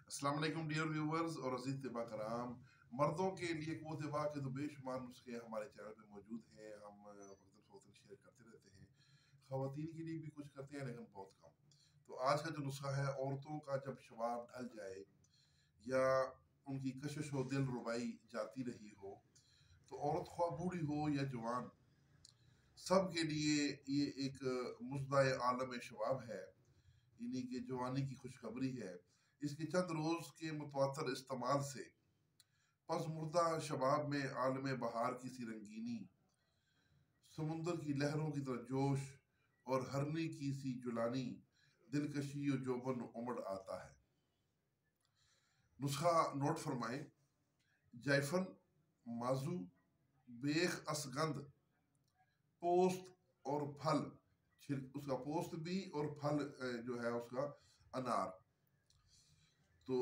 अस्सलाम वालेकुम dear viewers और अजीज तिबा कराम। मर्दों के लिए क़ुव्वत तिबा के तो बेशुमार नुस्खे हमारे चैनल पे मौजूद हैं। हम वक्तन फ़वक्तन शेयर करते रहते हैं। ख़वातीन के लिए भी कुछ करते हैं लेकिन बहुत कम। तो आज का जो नुस्खा है, औरतों का जब शबाब ढल जाए या उनकी कशिश व दिल रुबाई जाती रही हो, तो औरत ख्वाह बूढ़ी हो या जवान, सब के लिए ये एक मुजदाए आलम शबाब है, यानी कि जवानी की खुशखबरी है। इसके चंद रोज़ के मुतवातर इस्तेमाल से पस मुर्दा शबाब में आलम बहार की सी रंगीनी, समुंदर की लहरों की तरह जोश और हरनी की सी जुलानी, दिलकशी और जोबन उमड़ आता है। नुस्खा नोट फरमाएं। जायफल, माजू, बेख असगंध, पोस्त और फल, उसका पोस्त भी और फल जो है उसका अनार, तो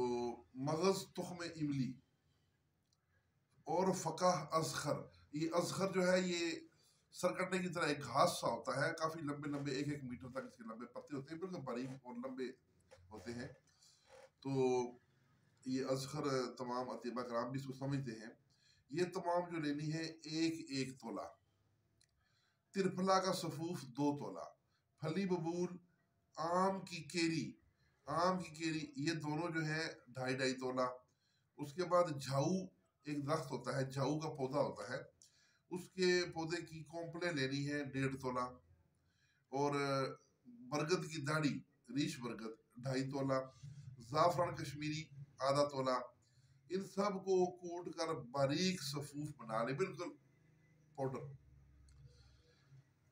मगज तुख्म इमली और फकाह अजखर। ये अजखर जो है ये सरकटने की तरह एक घास सा होता है, काफी लंबे लंबे 1-1 मीटर तक इसके लंबे पत्ते होते हैं, बिल्कुल बारीक और लंबे होते हैं। तो ये अजखर तमाम अतीबा कराम भी इसको समझते हैं। ये तमाम जो लेनी है 1-1 तोला, तिरफला का सफूफ 2 तोला, फली बबूल, आम की केरी, ये दोनों जो है 2.5-2.5 तोला। उसके बाद झाऊ, एक दरख्त होता है, झाऊ का पौधा होता है, उसके पौधे की कोंपले लेनी है 1.5 तोला। और बरगद की दाढ़ी, रीश बरगद 2.5 तोला। जाफरान कश्मीरी ½ तोला। इन सब को कूट कर बारीक सफूफ बना ले, बिल्कुल पाउडर।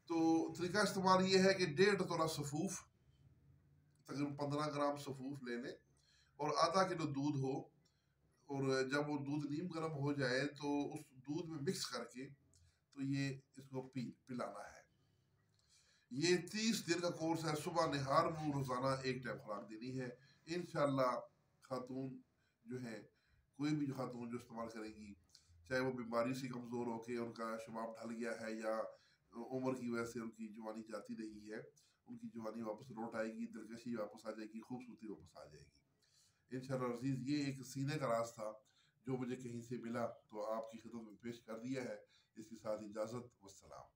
तो तरीका इस्तेमाल ये है कि 1.5 तोला सफूफ, तकरीबन 15 ग्राम सफूफ ले लें और ½ किलो दूध हो, और जब वो दूध नीम गर्म हो जाए तो उस दूध में मिक्स करके तो ये इसको पिलाना है। ये 30 दिन का कोर्स है। सुबह निहार मुंह रोजाना 1 टाइम खुराक देनी है। इंशाल्लाह खातून जो है, कोई भी खातून जो इस्तेमाल करेगी, चाहे वो बीमारी से कमजोर होके उनका शबाब ढल गया है या उम्र की वजह से उनकी जवानी जाती रही है, उनकी जवानी वापस लौट आएगी, दिलकशी वापस आ जाएगी, खूबसूरती वापस आ जाएगी इंशाल्लाह अज़ीज़। ये एक सीने का राज था जो मुझे कहीं से मिला, तो आपकी खिदमत में पेश कर दिया है। इसके साथ इजाज़त, वस्सलाम।